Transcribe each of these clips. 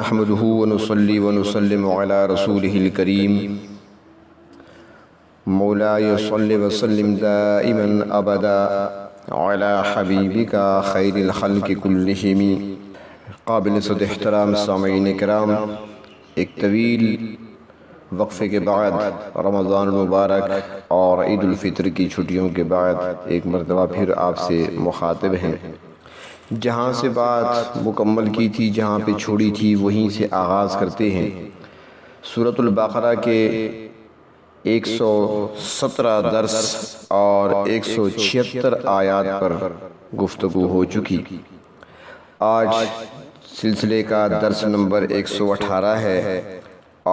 نحمده ونصلي ونسلم على رسوله الكريم مولاي صل وسلم دائما أبدا على حبيبك خير الخلق كلهم. قابل صد احترام سامعین کرام، ایک طویل وقفے کے بعد رمضان المبارک اور عید الفطر کی چھٹیوں کے بعد ایک مرتبہ پھر آپ سے مخاطب ہیں. جہاں سے بات مکمل کی تھی، جہاں پہ چھوڑی تھی وہیں سے آغاز کرتے ہیں. سورۃ البقرہ کے 117 درس اور 176 آیات پر گفتگو ہو چکی. آج سلسلے کا درس نمبر 118 ہے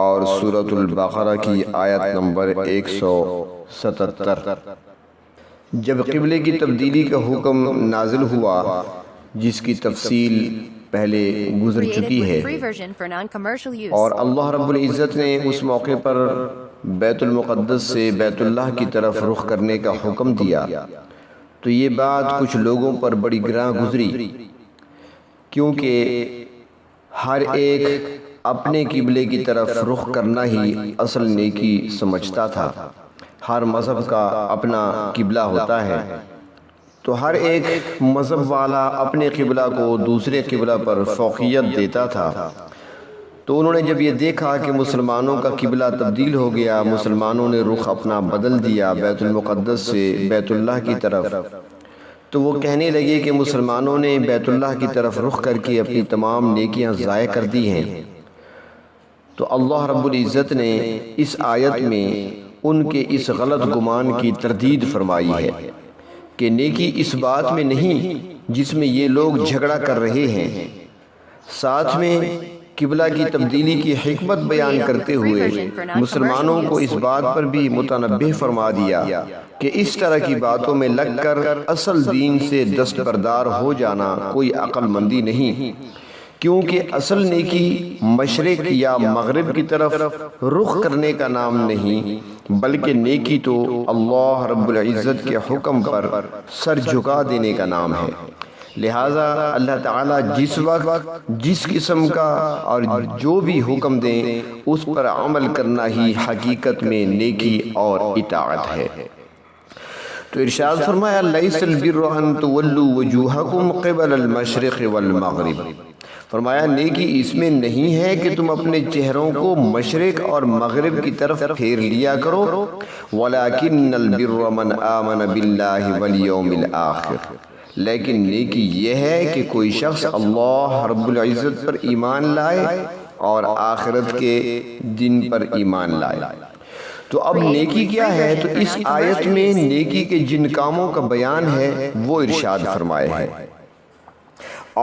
اور سورۃ البقرہ کی آیت نمبر 177. جب قبلے کی تبدیلی کا حکم نازل ہوا، جس کی تفصیل پہلے گزر چکی ہے، اور اللہ رب العزت نے اس موقع پر بیت المقدس سے بیت اللہ کی طرف رخ کرنے کا حکم دیا، تو یہ بات کچھ لوگوں پر بڑی گراں گزری، کیونکہ ہر ایک اپنے قبلے کی طرف رخ کرنا ہی اصل نیکی سمجھتا تھا. ہر مذہب کا اپنا قبلہ ہوتا ہے، تو ہر ایک مذہب والا اپنے قبلہ کو دوسرے قبلہ پر فوقیت دیتا تھا. تو انہوں نے جب یہ دیکھا کہ مسلمانوں کا قبلہ تبدیل ہو گیا، مسلمانوں نے رخ اپنا بدل دیا بیت المقدس سے بیت اللہ کی طرف، تو وہ کہنے لگے کہ مسلمانوں نے بیت اللہ کی طرف رخ کر کے اپنی تمام نیکیاں ضائع کر دی ہیں. تو اللہ رب العزت نے اس آیت میں ان کے اس غلط گمان کی تردید فرمائی ہے کہ نیکی اس بات میں نہیں جس میں یہ لوگ جھگڑا کر رہے ہیں. ساتھ میں قبلہ کی تبدیلی کی حکمت بیان کرتے ہوئے مسلمانوں کو اس بات پر بھی متنبہ فرما دیا کہ اس طرح کی باتوں میں لگ کر اصل دین سے دستبردار ہو جانا کوئی عقل مندی نہیں، کیونکہ اصل نیکی مشرق یا مغرب کی طرف رخ کرنے کا نام نہیں، بلکہ نیکی تو اللہ رب العزت کے حکم پر سر جھکا دینے کا نام ہے. لہٰذا اللہ تعالیٰ جس وقت جس قسم کا اور جو بھی حکم دیں اس پر عمل کرنا ہی حقیقت میں نیکی اور اطاعت ہے. تو ارشاد فرمایا لیس البر ان تولوا وجوہکم قبل المشرق والمغرب. فرمایا نیکی اس میں نہیں ہے کہ تم اپنے چہروں کو مشرق اور مغرب کی طرف پھیر لیا کرو، ولیکن البر من آمن باللہ والیوم الآخر. لیکن نیکی یہ ہے کہ کوئی شخص اللہ رب العزت پر ایمان لائے اور آخرت کے دن پر ایمان لائے. تو اب نیکی کیا ہے؟ تو اس آیت میں نیکی کے جن کاموں کا بیان ہے وہ ارشاد فرمائے ہے،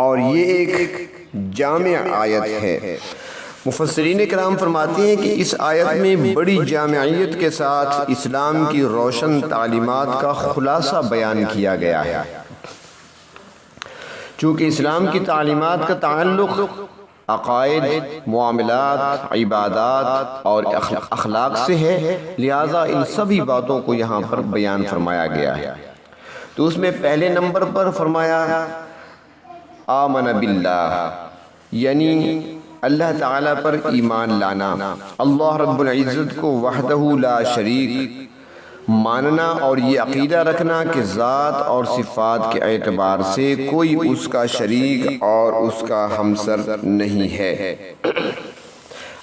اور یہ ایک جامع آیت ہے. مفسرین کرام فرماتے ہیں کہ اس آیت میں بڑی جامعیت کے ساتھ اسلام کی روشن تعلیمات کا خلاصہ بیان کیا گیا ہے. چونکہ اسلام کی تعلیمات کا تعلق عقائد، معاملات، عبادات اور اخلاق سے ہے، لہٰذا ان سبھی باتوں کو یہاں پر بیان فرمایا گیا ہے. تو اس میں پہلے نمبر پر فرمایا آمن باللہ، یعنی اللہ تعالیٰ پر ایمان لانا، اللہ رب العزت کو وحدہ لا شریک ماننا اور یہ عقیدہ رکھنا کہ ذات اور صفات کے اعتبار سے کوئی اس کا شریک اور اس کا ہمسر نہیں ہے.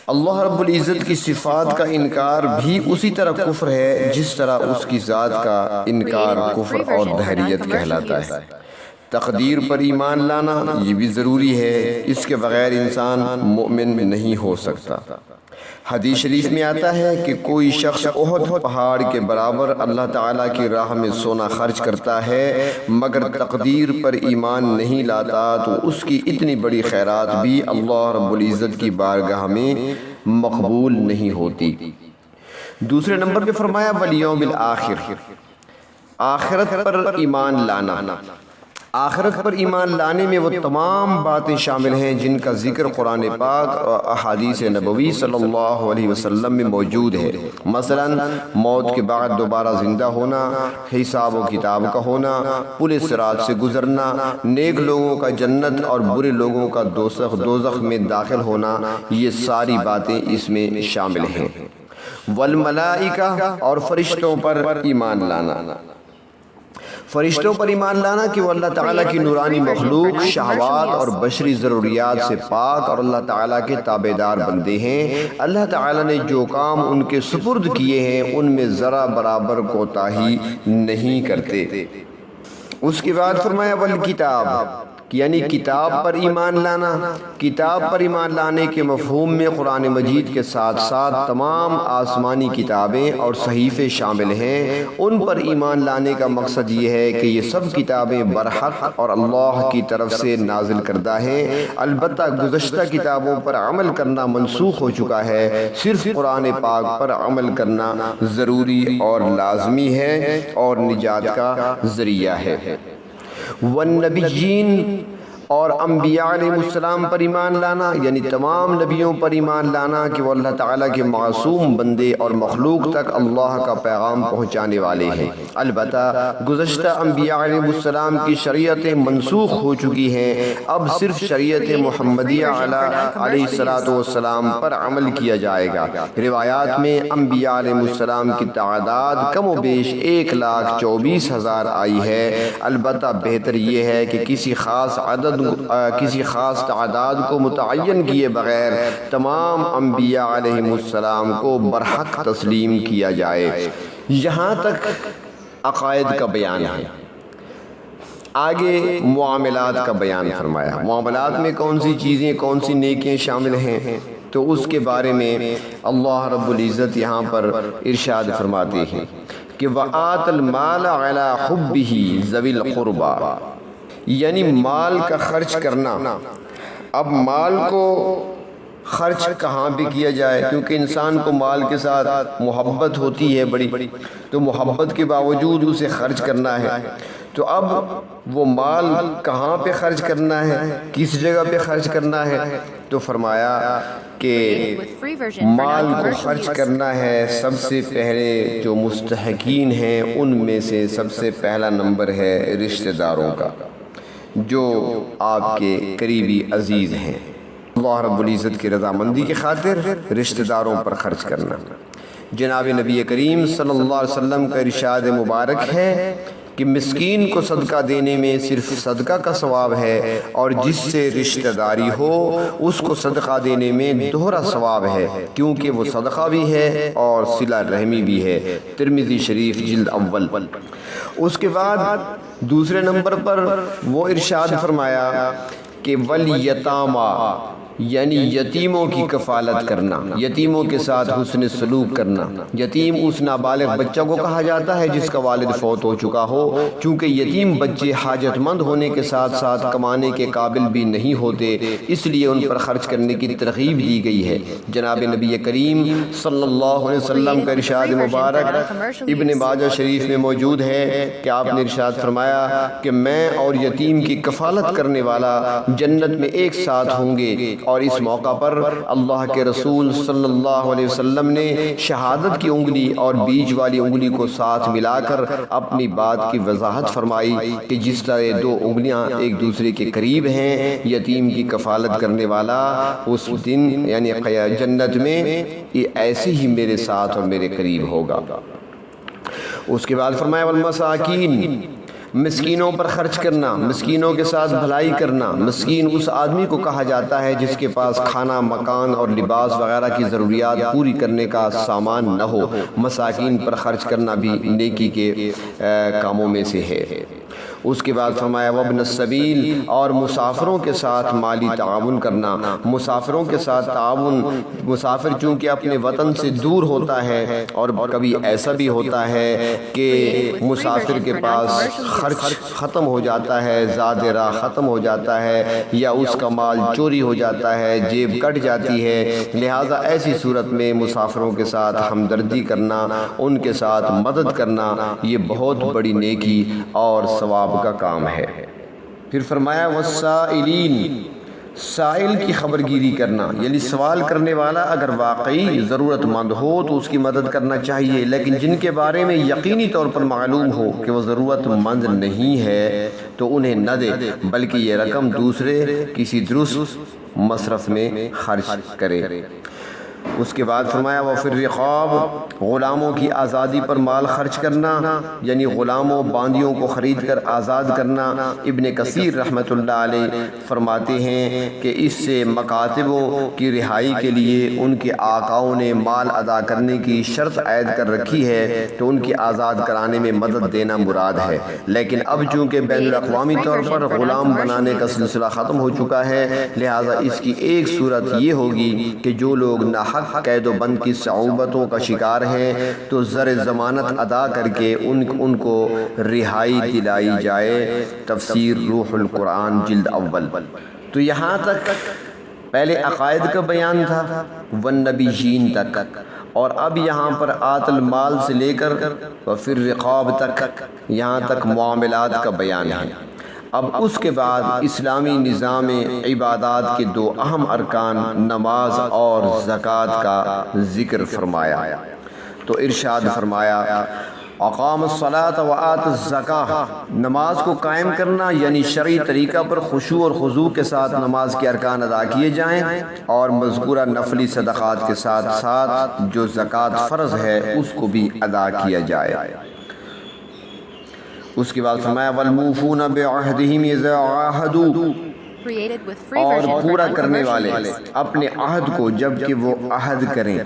اللہ رب العزت کی صفات کا انکار بھی اسی طرح کفر ہے جس طرح اس کی ذات کا انکار کفر اور دہریت کہلاتا ہے. تقدیر پر ایمان لانا یہ بھی ضروری ہے، اس کے بغیر انسان مومن نہیں ہو سکتا. حدیث شریف میں آتا ہے کہ کوئی شخص احد پہاڑ کے برابر اللہ تعالیٰ کی راہ میں سونا خرچ کرتا ہے مگر تقدیر پر ایمان نہیں لاتا، تو اس کی اتنی بڑی خیرات بھی اللہ رب العزت کی بارگاہ میں مقبول نہیں ہوتی. دوسرے نمبر پہ فرمایا والیوم الآخر، آخرت پر ایمان لانا. آخرت پر ایمان لانے میں وہ تمام باتیں شامل ہیں جن کا ذکر قرآن پاک اور احادیث نبوی صلی اللہ علیہ وسلم میں موجود ہے، مثلا موت کے بعد دوبارہ زندہ ہونا، حساب و کتاب کا ہونا، پل صراط سے گزرنا، نیک لوگوں کا جنت اور برے لوگوں کا دوزخ میں داخل ہونا، یہ ساری باتیں اس میں شامل ہیں۔ والملائکہ، اور فرشتوں پر ایمان لانا، فرشتوں پر ایمان لانا کہ وہ اللہ تعالیٰ کی نورانی مخلوق، شہوات اور بشری ضروریات سے پاک اور اللہ تعالیٰ کے تابعدار بندے ہیں۔ اللہ تعالیٰ نے جو کام ان کے سپرد کیے ہیں ان میں ذرا برابر کوتاہی نہیں کرتے۔ اس کے بعد فرمایا والکتاب، یعنی کتاب پر ایمان لانا۔ کتاب پر ایمان لانے کے مفہوم میں قرآن مجید کے ساتھ ساتھ تمام آسمانی کتابیں اور صحیفے شامل ہیں۔ ان پر ایمان لانے کا مقصد یہ ہے کہ یہ سب کتابیں برحق اور اللہ کی طرف سے نازل کردہ ہیں، البتہ گزشتہ کتابوں پر عمل کرنا منسوخ ہو چکا ہے، صرف قرآن پاک پر عمل کرنا ضروری اور لازمی ہے اور نجات کا ذریعہ ہے۔ والنبیین، اور انبیاء علیہ السلام پر ایمان لانا، یعنی تمام نبیوں پر ایمان لانا کہ وہ اللہ تعالیٰ کے معصوم بندے اور مخلوق تک اللہ کا پیغام پہنچانے والے ہیں۔ البتہ گزشتہ انبیاء علیہ السلام کی شریعتیں منسوخ ہو چکی ہیں، اب صرف شریعت محمدیہ علیہ السلام پر عمل کیا جائے گا۔ روایات میں انبیاء علیہ السلام کی تعداد کم و بیش 1,24,000 آئی ہے، البتہ بہتر یہ ہے کہ کسی خاص تعداد کو متعین کیے بغیر تمام انبیاء علیہ السلام کو برحق تسلیم کیا جائے۔ یہاں تک عقائد کا بیان ہے۔ آگے معاملات کا بیان فرمایا۔ معاملات میں کون سی چیزیں، کون سی نیکیاں شامل ہیں، تو اس کے بارے میں اللہ رب العزت یہاں پر ارشاد فرماتے ہیں کہ وَآتَ الْمَالَ عَلَى حُبِّهِ ذَوِي الْقُرْبَى، یعنی مال کا خرچ کرنا۔ اب مال کو خرچ کہاں بھی کیا جائے، کیونکہ انسان کو مال کے ساتھ محبت ہوتی ہے بڑی، تو محبت کے باوجود اسے خرچ کرنا ہے۔ تو اب وہ مال کہاں پہ خرچ کرنا ہے، کس جگہ پہ خرچ کرنا ہے، تو فرمایا کہ مال کو خرچ کرنا ہے سب سے پہلے جو مستحقین ہیں ان میں سے سب سے پہلا نمبر ہے رشتہ داروں کا، جو آپ کے قریبی عزیز ہیں۔ اللہ رب العزت کی رضامندی کی خاطر رشتہ داروں پر خرچ کرنا۔ جناب نبی کریم صلی اللہ علیہ وسلم کا ارشاد مبارک ہے کہ مسکین کو صدقہ دینے میں صرف صدقہ کا ثواب ہے، اور جس سے رشتہ داری ہو اس کو صدقہ دینے میں دوہرا ثواب ہے، کیونکہ وہ صدقہ بھی ہے اور صلہ رحمی بھی ہے۔ ترمذی شریف جلد اول۔ اس کے بعد دوسرے نمبر پر وہ ارشاد فرمایا کہ والیتامی، یعنی یتیموں کی کفالت کرنا، یتیموں کے ساتھ حسن سلوک کرنا۔ یتیم اس نابالغ بچہ کو کہا جاتا ہے جس کا والد فوت ہو چکا ہو، چونکہ یتیم بچے حاجت مند ہونے کے ساتھ ساتھ کمانے کے قابل بھی نہیں ہوتے، اس لیے ان پر خرچ کرنے کی ترغیب دی گئی ہے۔ جناب نبی کریم صلی اللہ علیہ وسلم کا ارشاد مبارک ابن ماجہ شریف میں موجود ہے کہ آپ نے ارشاد فرمایا کہ میں اور یتیم کی کفالت کرنے والا جنت میں ایک ساتھ ہوں گے، اور اس موقع پر اللہ کے رسول صلی اللہ علیہ وسلم نے شہادت کی انگلی اور بیچ والی انگلی کو ساتھ ملا کر اپنی بات کی وضاحت فرمائی کہ جس طرح دو انگلیاں ایک دوسرے کے قریب ہیں، یتیم کی کفالت کرنے والا اس دن یعنی جنت میں ایسے ہی میرے ساتھ اور میرے قریب ہوگا۔ اس کے بعد فرمایا والمساکین، مسکینوں پر خرچ کرنا، مسکینوں کے ساتھ بھلائی کرنا۔ مسکین اس آدمی کو کہا جاتا ہے جس کے پاس کھانا، مکان اور لباس وغیرہ کی ضروریات پوری کرنے کا سامان نہ ہو۔ مساکین پر خرچ کرنا بھی نیکی کے کاموں میں سے ہے۔ اس کے بعد فرمایا وابن السبیل، اور مسافروں کے ساتھ مالی تعاون کرنا۔ مسافروں کے ساتھ تعاون، مسافر چونکہ اپنے وطن سے دور ہوتا ہے، اور کبھی ایسا بھی ہوتا ہے کہ مسافر کے پاس خرچ ختم ہو جاتا ہے، زاد راہ ختم ہو جاتا ہے، یا اس کا مال چوری ہو جاتا ہے، جیب کٹ جاتی ہے، لہٰذا ایسی صورت میں مسافروں کے ساتھ ہمدردی کرنا، ان کے ساتھ مدد کرنا، یہ بہت بڑی نیکی اور ثواب کا کام ہے۔ پھر فرمایا والسائلین، سائل کی خبرگیری کرنا، یعنی سوال کرنے والا اگر واقعی ضرورت مند ہو تو اس کی مدد کرنا چاہیے، لیکن جن کے بارے میں یقینی طور پر معلوم ہو کہ وہ ضرورت مند نہیں ہے تو انہیں نہ دے، بلکہ یہ رقم دوسرے کسی درست مصرف میں خرچ کرے۔ اس کے بعد فرمایا وفی الرقاب، غلاموں کی آزادی پر مال خرچ کرنا، یعنی غلاموں باندیوں کو خرید کر آزاد کرنا۔ ابن کثیر رحمۃ اللہ علیہ فرماتے ہیں کہ اس سے مکاتبوں کی رہائی کے لیے ان کے آقاؤں نے مال ادا کرنے کی شرط عائد کر رکھی ہے تو ان کی آزاد کرانے میں مدد دینا مراد ہے، لیکن اب چونکہ بین الاقوامی طور پر غلام بنانے کا سلسلہ ختم ہو چکا ہے، لہٰذا اس کی ایک صورت یہ ہوگی کہ جو لوگ ناحق قید و بند کی صعوبتوں کا شکار ہیں تو زر ضمانت ادا کر کے ان کو رہائی دلائی جائے۔ تفسیر روح القرآن جلد اول۔ تو یہاں تک پہلے عقائد کا بیان تھا والنبیین تک، اور اب یہاں پر آت المال سے لے کر وفی الرقاب تک یہاں تک معاملات کا بیان ہے۔ اب اس کے بعد اسلامی نظام عبادات کے دو اہم ارکان نماز اور زکوٰۃ کا ذکر فرمایا۔ تو ارشاد فرمایا اقام الصلاۃ وآت الزکاۃ، نماز کو قائم کرنا یعنی شرعی طریقہ پر خشوع اور خضوع کے ساتھ نماز کے ارکان ادا کیے جائیں، اور مذکورہ نفلی صدقات کے ساتھ ساتھ جو زکوٰۃ فرض ہے اس کو بھی ادا کیا جائے۔ اس کے بعد فرمایا والموفون بعہدہم اذا عاہدوا، اور پورا کرنے والے اپنے عہد کو جب کہ وہ عہد کریں،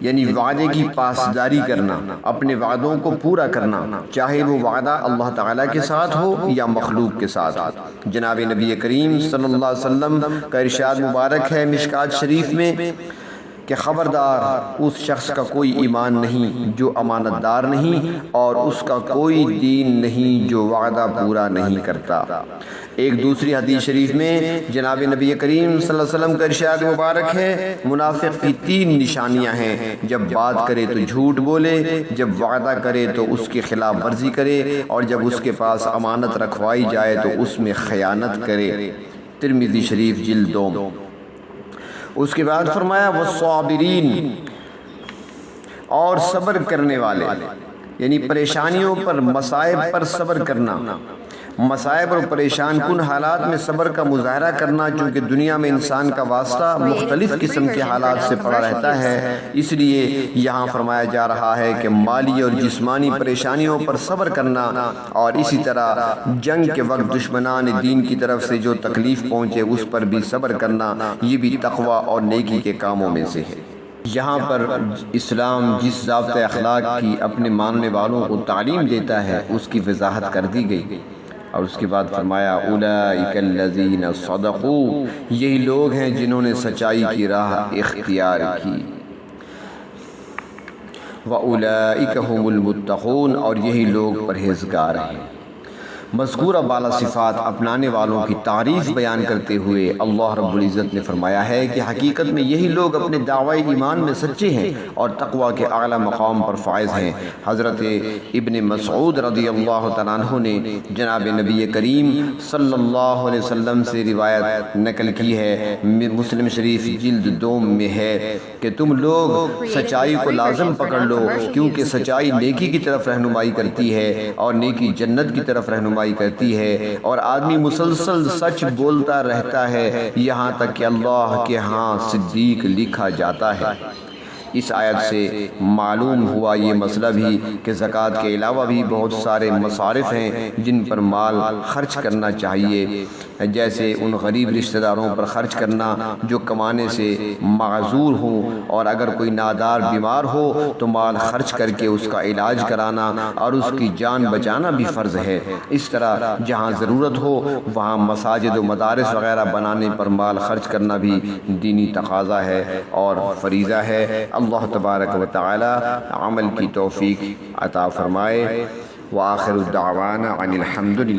یعنی وعدے کی پاسداری کرنا، اپنے وعدوں کو پورا کرنا، چاہے وہ وعدہ اللہ تعالیٰ کے ساتھ ہو یا مخلوق کے ساتھ ہو۔ جناب نبی کریم صلی اللہ علیہ وسلم کا ارشاد مبارک ہے مشکات شریف میں کہ خبردار اس شخص کا کوئی ایمان نہیں جو امانت دار نہیں، اور اس کا کوئی دین نہیں جو وعدہ پورا نہیں کرتا۔ ایک دوسری حدیث شریف میں جناب نبی کریم صلی اللہ علیہ وسلم کا ارشاد مبارک ہے منافق کی 3 نشانیاں ہیں، جب بات کرے تو جھوٹ بولے، جب وعدہ کرے تو اس کی خلاف ورزی کرے، اور جب اس کے پاس امانت رکھوائی جائے تو اس میں خیانت کرے۔ ترمذی شریف جلد 2۔ اس کے بعد فرمایا والصابرین، اور صبر کرنے والے، یعنی پریشانیوں پر، مصائب پر صبر کرنا، مصائب اور پریشان کن حالات میں صبر کا مظاہرہ کرنا، چونکہ دنیا میں انسان کا واسطہ مختلف قسم کے حالات سے پڑا رہتا ہے، اس لیے یہاں فرمایا جا رہا ہے کہ مالی اور جسمانی پریشانیوں پر صبر کرنا، اور اسی طرح جنگ کے وقت دشمنان دین کی طرف سے جو تکلیف پہنچے اس پر بھی صبر کرنا، یہ بھی تقوی اور نیکی کے کاموں میں سے ہے۔ یہاں پر اسلام جس ضابطۂ اخلاق کی اپنے ماننے والوں کو تعلیم دیتا ہے اس کی وضاحت کر دی گئی، اور اس کے بعد فرمایا اولئک الذین صدقوا، یہی لوگ ہیں جنہوں نے سچائی کی راہ اختیار کی، واولئک هم المتقون، اور یہی لوگ پرہیزگار ہیں۔ مذکورہ بالا صفات اپنانے والوں کی تعریف بیان کرتے ہوئے اللہ رب العزت نے فرمایا ہے کہ حقیقت میں یہی لوگ اپنے دعوی ایمان میں سچے ہیں اور تقوی کے اعلیٰ مقام پر فائز ہیں۔ حضرت ابن مسعود رضی اللہ تعالیٰ عنہ نے جناب نبی کریم صلی اللہ علیہ وسلم سے روایت نقل کی ہے، مسلم شریف جلد 2 میں ہے کہ تم لوگ سچائی کو لازم پکڑ لو، کیونکہ سچائی نیکی کی طرف رہنمائی کرتی ہے اور نیکی جنت کی طرف رہنمائی کرتی ہے، اور آدمی مسلسل سچ بولتا رہتا ہے یہاں تک کہ اللہ کے ہاں صدیق لکھا جاتا ہے۔ اس آیت سے معلوم ہوا یہ مسئلہ بھی کہ زکوٰۃ کے علاوہ بھی بہت سارے مصارف ہیں جن پر مال خرچ کرنا چاہیے، جیسے ان غریب رشتہ داروں پر خرچ کرنا جو کمانے سے معذور ہوں، اور اگر کوئی نادار بیمار ہو تو مال خرچ کر کے اس کا علاج کرانا اور اس کی جان بچانا بھی فرض ہے۔ اس طرح جہاں ضرورت ہو وہاں مساجد و مدارس وغیرہ بنانے پر مال خرچ کرنا بھی دینی تقاضا ہے اور فریضہ ہے۔ اللہ تبارک و تعالی عمل کی توفیق عطا فرمائے۔ وآخر الدعوانا عن الحمد للہ۔